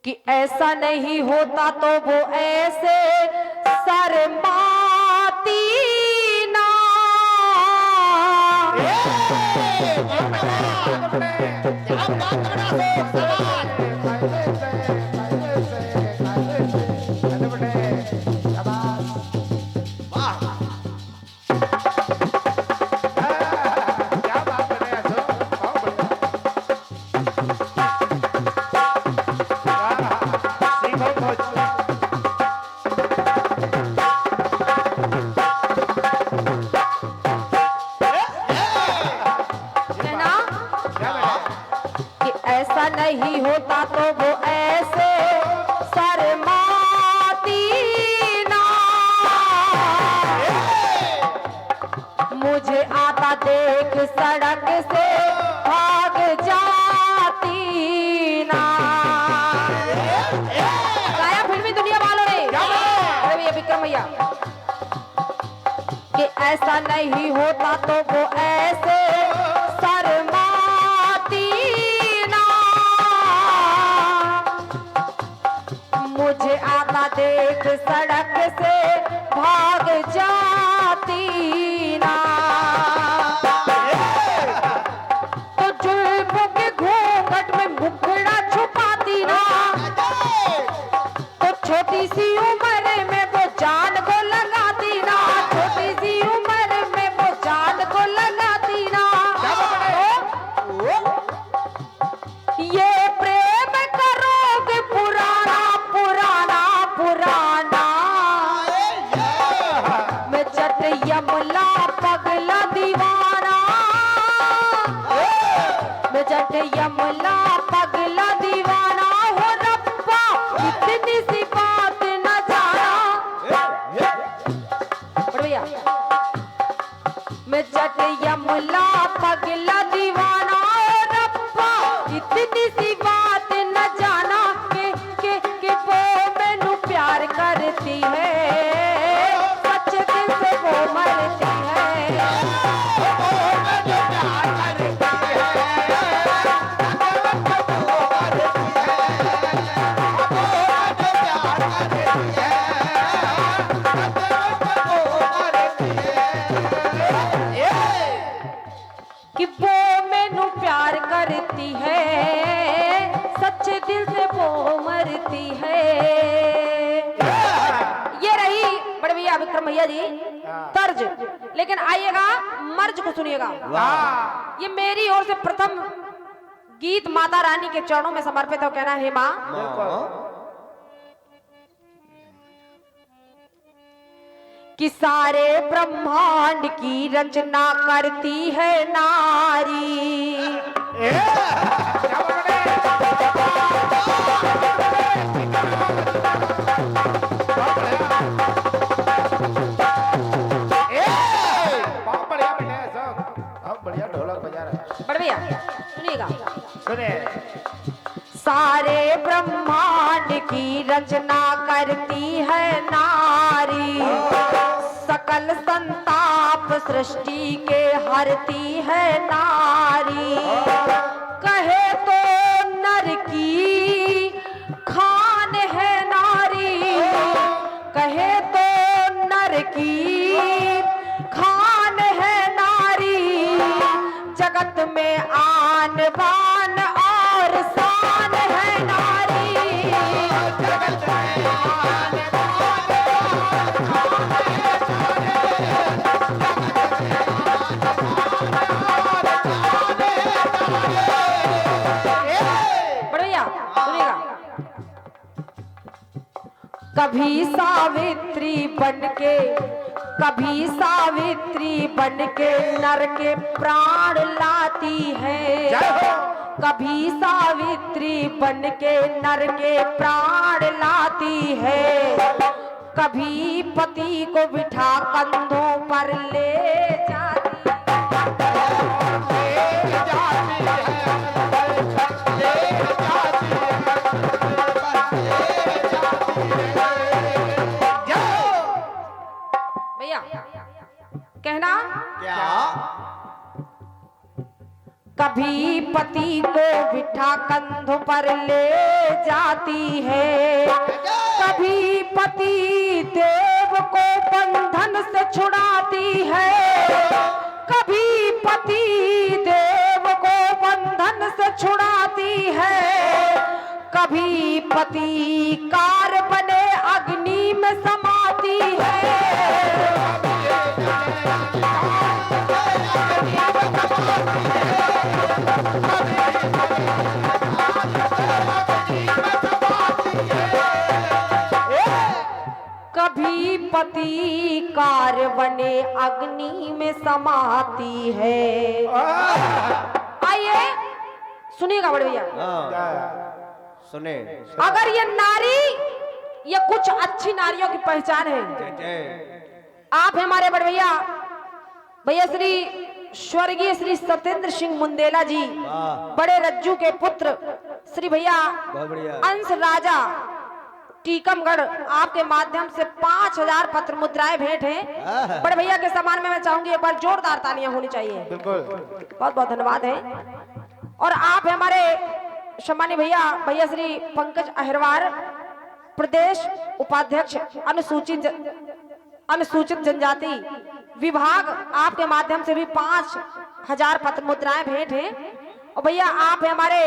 कि ऐसा नहीं होता तो वो ऐसे शर्माती ना। ऐसा नहीं होता तो वो ऐसे शर्माती ना। मुझे आता देख सड़क से भाग जाती ना। गाया फिल्मी दुनिया वालों ने, अरे भैया विक्रम भैया, कि ऐसा नहीं होता तो वो ऐसे शर्माती ना। मुझे आता देख सड़क से भाग जाती ना। तो जुल्फों के घूंघट में मुखड़ा छुपाती ना। तो छोटी सी उम्र में वो जान को लगाती ना। छोटी सी उम्र में वो जान को लगाती ना। ये प्रेम करोगे पुराना पुराना पुराना। मैं जट यमला पगला दीवाना। मैं जट यमला पगला दीवाना। हो रब्बा इतनी सी बात न जाना। बढ़िया। मैं जट यमला पगला दीवाना। हो रब्बा इतनी सी बात न जाना के वो मैनू प्यार करती है। सच दिल से वो मरती है। कि वो मैनू प्यार करती है। सच्चे दिल से वो मरती है। ये रही बड़े भैया विक्रम भैया जी तर्ज। लेकिन आइएगा मर्ज को सुनिएगा। ये मेरी ओर से प्रथम गीत माता रानी के चरणों में समर्पित है। कहना है माँ कि सारे ब्रह्मांड की रचना करती है नारी। बढ़िया सुनिएगा। सारे ब्रह्मांड की रचना करती है नारी। सकल संताप सृष्टि के हरती है नारी। कहे तो नर की खान है नारी। कहे तो नर की खान है नारी। जगत में आन बान और शान है नारी। जगत में आन बढ़िया सुनिएगा। कभी सावित्री बनके नर के प्राण लाती है। कभी सावित्री बनके नर के प्राण लाती है। कभी पति को बिठा कंधों पर ले जाती कहना क्या कभी पति को बिठा कंधों पर ले जाती है, कभी पति देव को बंधन से छुड़ाती है, कभी पति देव को बंधन से छुड़ाती है, कभी पति कार बने अग्नि में समाती है। कभी पति कार बने अग्नि में समाती है। आइए सुनिएगा बड़े भैया, सुने। अगर ये नारी, ये कुछ अच्छी नारियों की पहचान है। आप हमारे बड़े भैया भैया श्री स्वर्गीय श्री सत्येंद्र सिंह मुंदेला जी, बड़े रज्जू के पुत्र श्री भैया अंश राजा टीकमगढ़, आपके माध्यम से 5000 पत्र मुद्राएं भेंट हैं। बड़े भैया के सम्मान में मैं चाहूंगी एक बार जोरदार तालियां होनी चाहिए। बहुत बहुत धन्यवाद है। और आप हमारे सम्मानीय भैया भैया श्री पंकज अहिरवार, प्रदेश उपाध्यक्ष अनुसूचित जनजाति विभाग, आपके माध्यम से भी 5000 पत्र मुद्राएं भेंट हैं। और भैया आप हमारे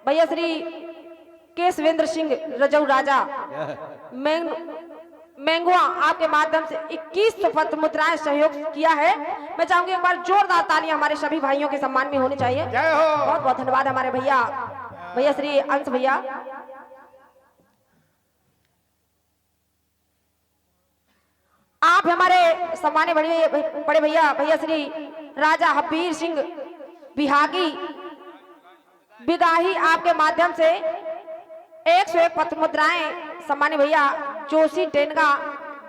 भैया श्री केशवेंद्र सिंह रजऊ राजा मैंगुआ, आपके माध्यम से 21 पत्र मुद्राएं सहयोग किया है। मैं चाहूंगी एक बार जोरदार तालियां हमारे सभी भाइयों के सम्मान में होनी चाहिए। बहुत बहुत धन्यवाद हमारे भैया भैया श्री अंश भैया। आप हमारे सम्मानीय बड़े भैया भैया श्री राजा हबीर सिंह बिहागी बिगाही, आपके माध्यम से 101 पत्र मुद्राएं सम्मानीय भैया जोशी टेनगा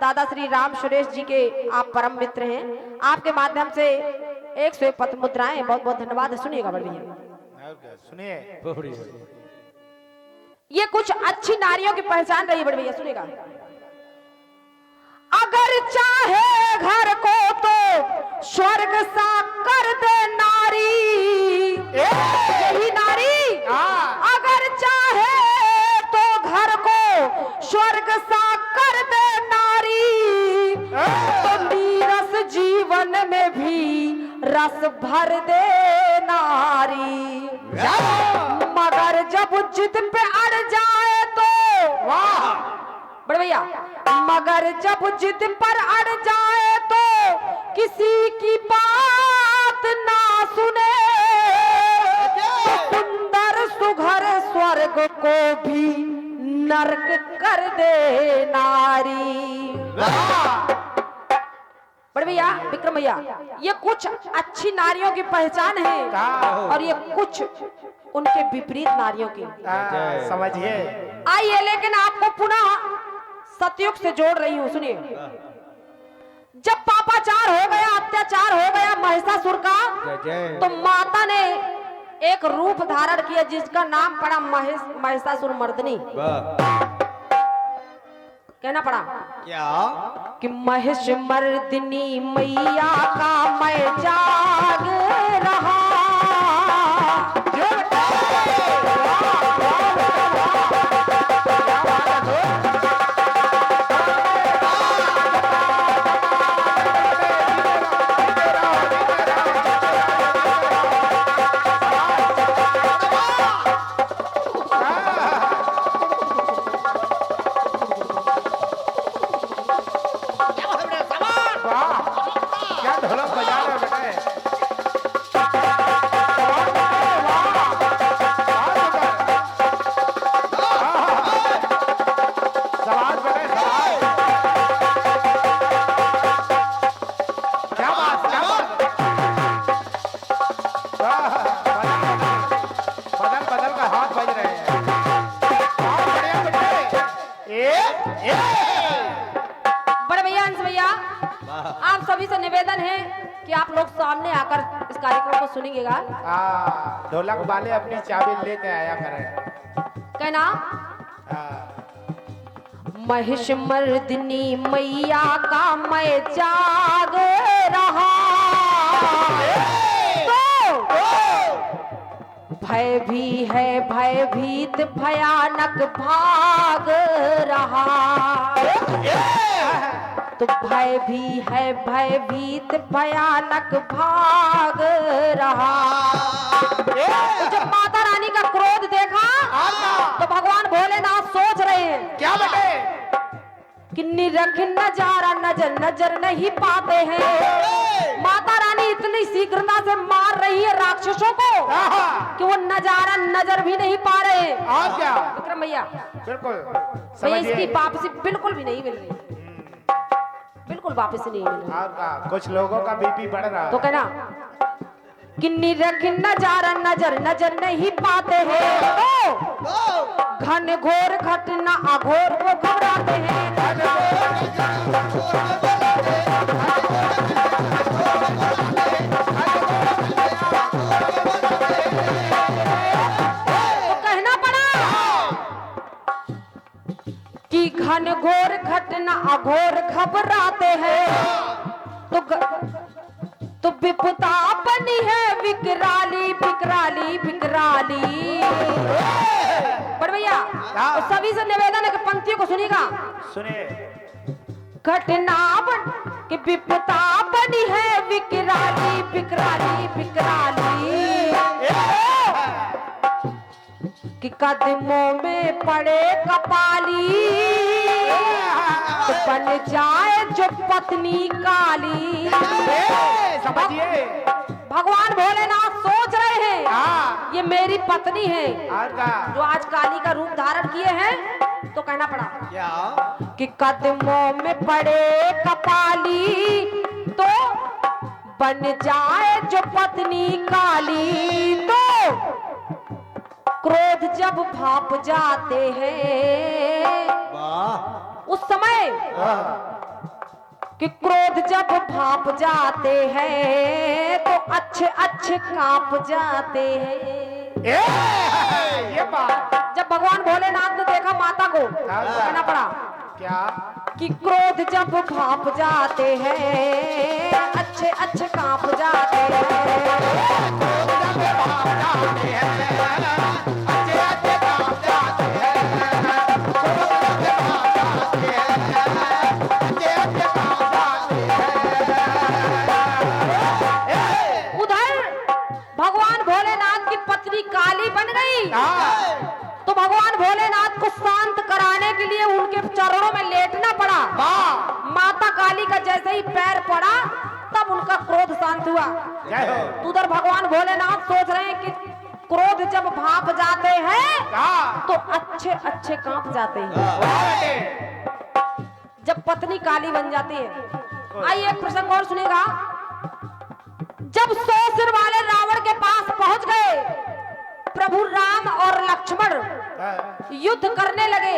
दादा श्री राम सुरेश जी के आप परम मित्र हैं, आपके माध्यम से 101 पत्र मुद्राएं। बहुत बहुत धन्यवाद। सुनिएगा बड़े भैया, सुनिए। ये कुछ अच्छी नारियों की पहचान रही बड़े भैया, सुनिएगा। अगर चाहे घर को तो स्वर्ग सा कर दे नारी, यही नारी अगर चाहे तो घर को स्वर्ग सा कर दे नारी, तो नीरस जीवन में भी रस भर दे नारी। मगर जब जिद पे अड़ जाए तो बड़े भैया, मगर जब जिद पर अड़ जाए तो किसी की बात ना सुने, सुंदर सुघर स्वर्ग को भी नरक कर दे नारी। बड़े भैया विक्रम भैया, ये कुछ अच्छी नारियों की पहचान है और ये कुछ उनके विपरीत नारियों की। समझिए। आइए लेकिन आपको पुनः सतयुग से जोड़ रही हूं, सुनिए। जब पापाचार हो गया, अत्याचार हो गया महिषासुर का, तो माता ने एक रूप धारण किया जिसका नाम पड़ा महिषासुर मर्दनी। कहना पड़ा क्या कि महिष मर्दिनी मैया का मैं जाग रहा। बड़े भैया अंश भैया, आप सभी से निवेदन है कि आप लोग सामने आकर इस कार्यक्रम को सुनेंगेगा। ढोलक वाले अपनी चाबी लेके आया करें। कहना महिष मर्दिनी मैया का मैं जाग रहा, तो भय भी है भयभीत भयानक भाग रहा। तो भय भी है भयभीत भयानक भाग रहा। तो जब माता रानी का क्रोध देखा तो भगवान भोलेनाथ सोच रहे हैं क्या बेटे? कि निरख नजारा नजर नजर नहीं पाते हैं। माता रानी इतनी शीघ्रता से मार रही है राक्षसों को कि वो नजारा नजर भी नहीं पा रहे हैं। और क्या? विक्रम भैया बिल्कुल भैया इसकी समझिए। वापसी बिल्कुल भी नहीं मिल रही, बिल्कुल वापसी नहीं मिल रही। और क्या? कुछ लोगों का बीपी बढ़ रहा तो है। कहना कि निरख नजारा नजर नजर नहीं पाते हैं। तो घन घोर घटना अघोर को घबराते हैं। तो कहना पड़ा कि घन घोर घटना अघोर घबराते हैं। तो विपदा बनी है विकराली विकराली विकराली। पर भैया तो सभी से निवेदन है कि पंक्तियों को सुनिएगा। सुनिए। घटना बन कि विपदा बनी है विकराली विकराली विकराली। कि कदमों में पड़े कपाली तो बन जाए जो पत्नी काली। समझिए। भगवान भोलेनाथ सोच रहे हैं हाँ। ये मेरी पत्नी है और क्या? जो आज काली का रूप धारण किए हैं। तो कहना पड़ा क्या? कि कदमों में पड़े कपाली तो बन जाए जो पत्नी काली। तो क्रोध जब भाप जाते हैं वाह। उस समय कि क्रोध जब भाप जाते हैं तो अच्छे अच्छे कांप जाते हैं। ये बात। जब भगवान भोलेनाथ ने देखा माता को कहना पड़ा क्या? कि क्रोध जब भाप जाते हैं अच्छे अच्छे कांप जाते हैं। उधर भगवान भोलेनाथ की पत्नी काली बन गई। तो भगवान भोलेनाथ को शांत कराने के लिए उनके चरणों में लेटना पड़ा। माता काली का जैसे ही पैर पड़ा तब उनका क्रोध शांत हुआ। जय हो। तो उधर भगवान भोलेनाथ सोच रहे हैं कि क्रोध जब भाप जाते हैं तो अच्छे अच्छे कांप जाते हैं। जब पत्नी काली बन जाती है। आइए एक प्रसंग और सुनेगा। जब 100 सिर वाले रावण के पास पहुंच गए प्रभु राम और लक्ष्मण युद्ध करने लगे।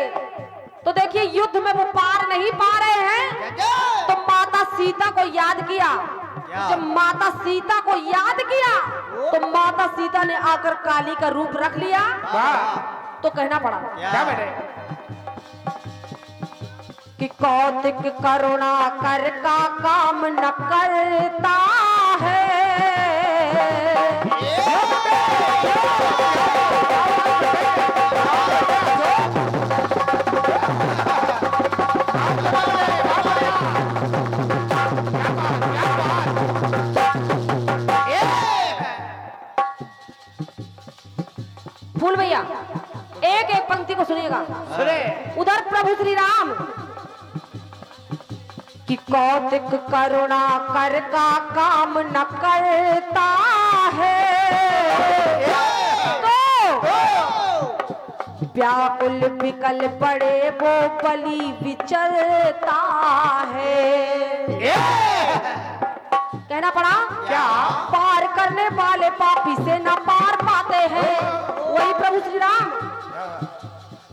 तो देखिए युद्ध में वो पार नहीं पा रहे हैं तो माता सीता को याद किया। जब माता सीता को याद किया तो माता सीता ने आकर काली का रूप रख लिया। तो कहना पड़ा क्या बेटे? कि कौतिक करुणा कर का काम न करता है। फूल भैया एक एक पंक्ति को सुनिएगा। सुने। उधर प्रभु श्री राम कि कौतिक करुणा कर का काम न करता है। तो व्याकुल विकल पड़े वो बलि विचलता है। कहना पड़ा क्या? पार करने वाले पापी से न पार पाते हैं। वही प्रभु श्री राम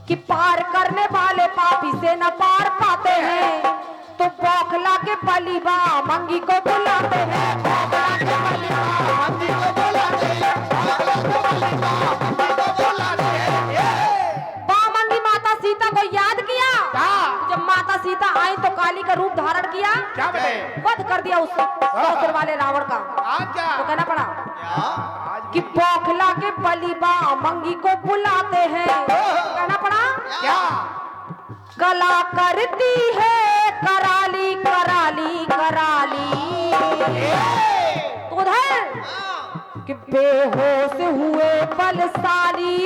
कि पार करने वाले पापी से न पार पाते हैं। तो बौखला के बलिबा मंगी को बुलाते हैं। बामंगी माता सीता को याद किया। जब माता सीता आई तो काली का रूप धारण किया। क्या बेटे? वध कर दिया उस 100 सिर वाले रावण का। आज क्या? तो कहना पड़ा आज कि बौखला के बलिबा मंगी को बुलाते हैं। कहना पड़ा क्या? कला करती है कराली कराली कराली। तो उधर कि बेहोश हुए बलशाली।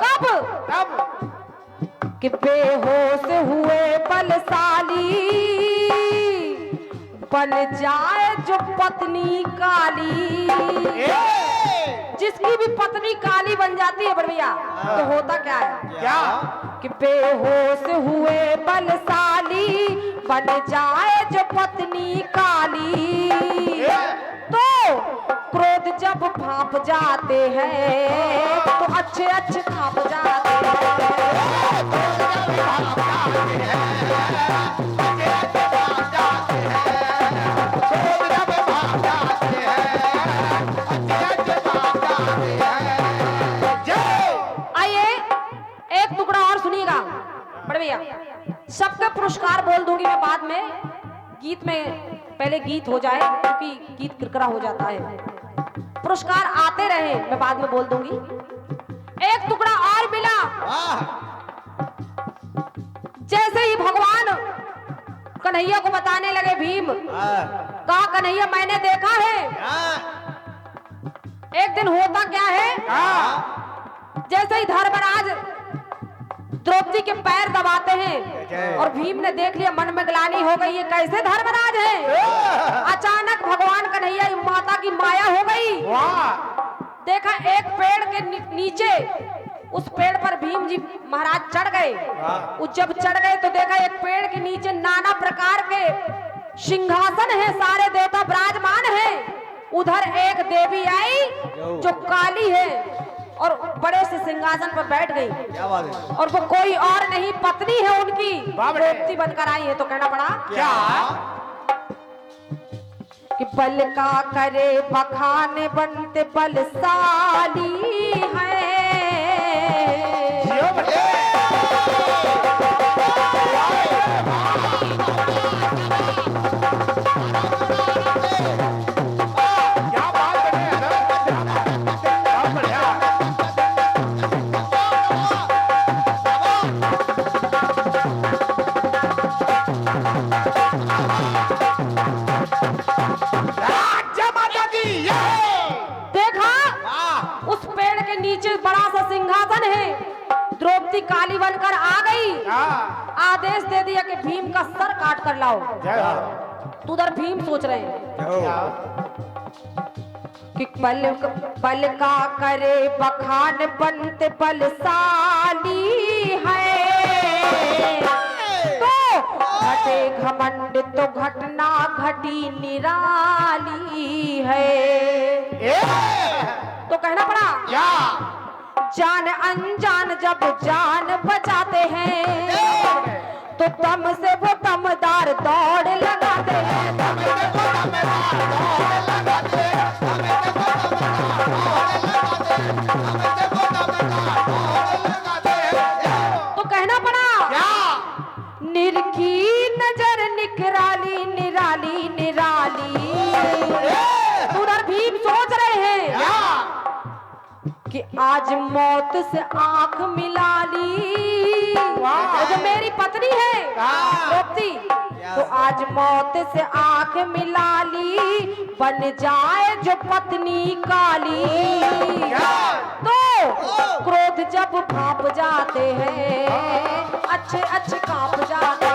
कब? कि बेहोश हुए बलशाली बन जाए जो पत्नी काली। जिसकी भी पत्नी काली बन जाती है बढ़िया, तो होता क्या है? क्या? कि बेहोश हुए बलशाली बन जाए जो पत्नी काली। तो क्रोध जब भाप जाते हैं तो अच्छे अच्छे भाप जाते आइए एक टुकड़ा और सुनिएगा बड़े भैया। सबका पुरस्कार बोल दूंगी मैं बाद में, गीत में पहले गीत हो जाए क्योंकि गीत किरकिरा हो जाता है। पुरस्कार आते रहे मैं बाद में बोल दूंगी। एक टुकड़ा और मिला। जैसे ही भगवान कन्हैया को बताने लगे भीम, कहा कन्हैया मैंने देखा है। एक दिन होता क्या है, जैसे ही धर्मराज द्रौपदी के पैर दबाते हैं और भीम ने देख लिया, मन में ग्लानि हो गई, ये कैसे धर्मराज है। अचानक भगवान कन्हैया माता की माया हो गई। देखा एक पेड़ के नीचे, उस पेड़ पर भीम जी महाराज चढ़ गए। वो जब चढ़ गए तो देखा एक पेड़ के नीचे नाना प्रकार के सिंहासन है, सारे देवता विराजमान हैं। उधर एक देवी आई जो काली है और बड़े से सिंहासन पर बैठ गई। क्या बात है? और वो कोई और नहीं, पत्नी है उनकी, द्रौपदी बनकर आई है। तो कहना पड़ा क्या? कि बल का करे बखाने बनते बलशाली है। क्या बात है? बहुत बढ़िया। देखा उस पेड़ के नीचे बड़ा सा सिंहासन है। द्रौपदी काली बनकर आ गई। आदेश दे दिया कि भीम का सर काट कर लाओ। तो उधर भीम सोच रहे हैं कि बल का करे बखान बनते बलशाली है। तो घटे घमंड तो घटना घटी निराली है। तो कहना पड़ा जान अनजान जब जान बचाते हैं तो दम से वो दमदार दौड़ लगाते हैं। तो कहना पड़ा निरखी नजर निखराली निराली निराली। उधर भीम सोच रहे हैं कि आज मौत से आंख मिला ली। जो मेरी पत्नी है द्रौपदी, तो आज मौत से आंख मिला ली बन जाए जो पत्नी काली। तो क्रोध जब भाप जाते हैं अच्छे अच्छे कांप जाते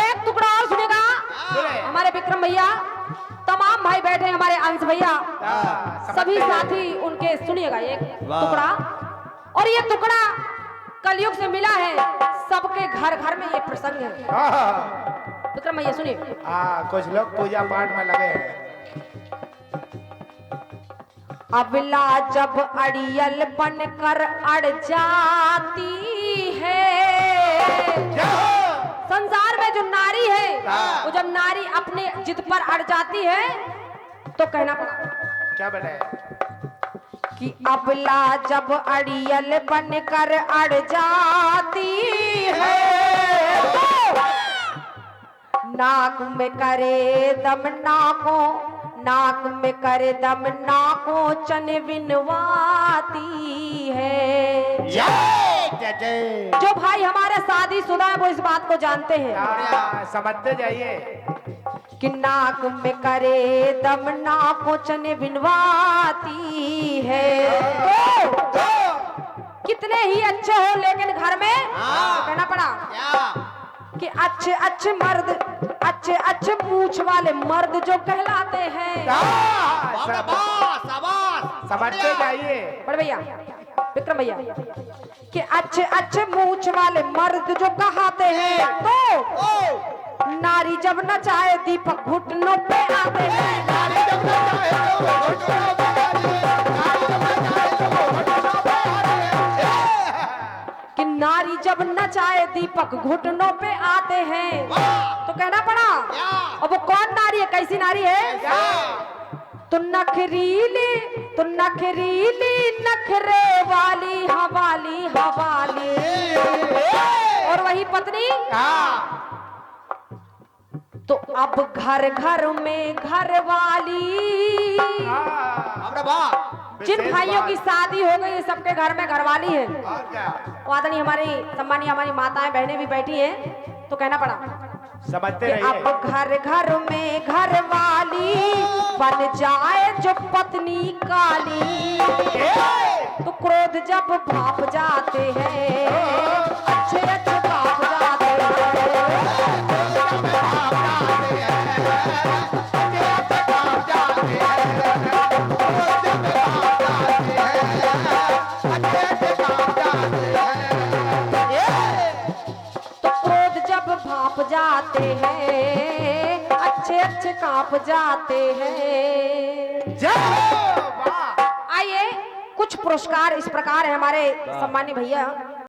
एक टुकड़ा और सुनेगा हमारे विक्रम भैया, तमाम भाई बैठे हैं, हमारे अंश भैया, सभी साथी उनके, सुनिएगा एक टुकड़ा। और ये टुकड़ा कलयुग से मिला है, सबके घर घर में ये प्रसंग है। विक्रम भैया सुनिए। कुछ लोग पूजा पाठ में लगे हैं। अबला जब अड़ियल बनकर अड़ जाती है। संसार में जो नारी है वो जब नारी अपने जिद पर अड़ जाती है तो कहना पड़ा क्या बेटा? कि अबला जब अड़ियल बनकर अड़ जाती है तो नाक में करे दम नाक में करे दम नाकों चन विनवाती है। जो भाई हमारे शादीशुदा है वो इस बात को जानते हैं, समझते जाइए कि नाक में करे दम नाकों चन विनवाती है। तो कितने ही अच्छे हो लेकिन घर में कहना पड़ा कि अच्छे मर्द अच्छे मूछ वाले मर्द जो कहलाते हैं। समझते जाइए बड़े भैया विक्रम भैया कि अच्छे मूछ वाले मर्द जो कहते हैं तो नारी जब नचाए दीपक घुटनों पे आते हैं। कि नारी जब नचाए दीपक घुटनों पे आते हैं तो कहना पड़ा अब वो कौन नारी है, कैसी नारी है? तो नखरीली नखरे वाली हवाली और वही पत्नी। तो अब घर में घर वाली, जिन भाइयों की शादी हो गई सबके घर में घरवाली है। वो आदरणीय हमारी सम्मानीय हमारी माताएं बहनें भी बैठी हैं तो कहना पड़ा समझते कि रहिए। अब घर में घरवाली बन जाए जो पत्नी काली तो क्रोध जब भाप जाते हैं अच्छे भाप जाते जाते हैं अच्छे कांप जाते हैं। आइए कुछ पुरस्कार इस प्रकार है हमारे सम्मानीय भैया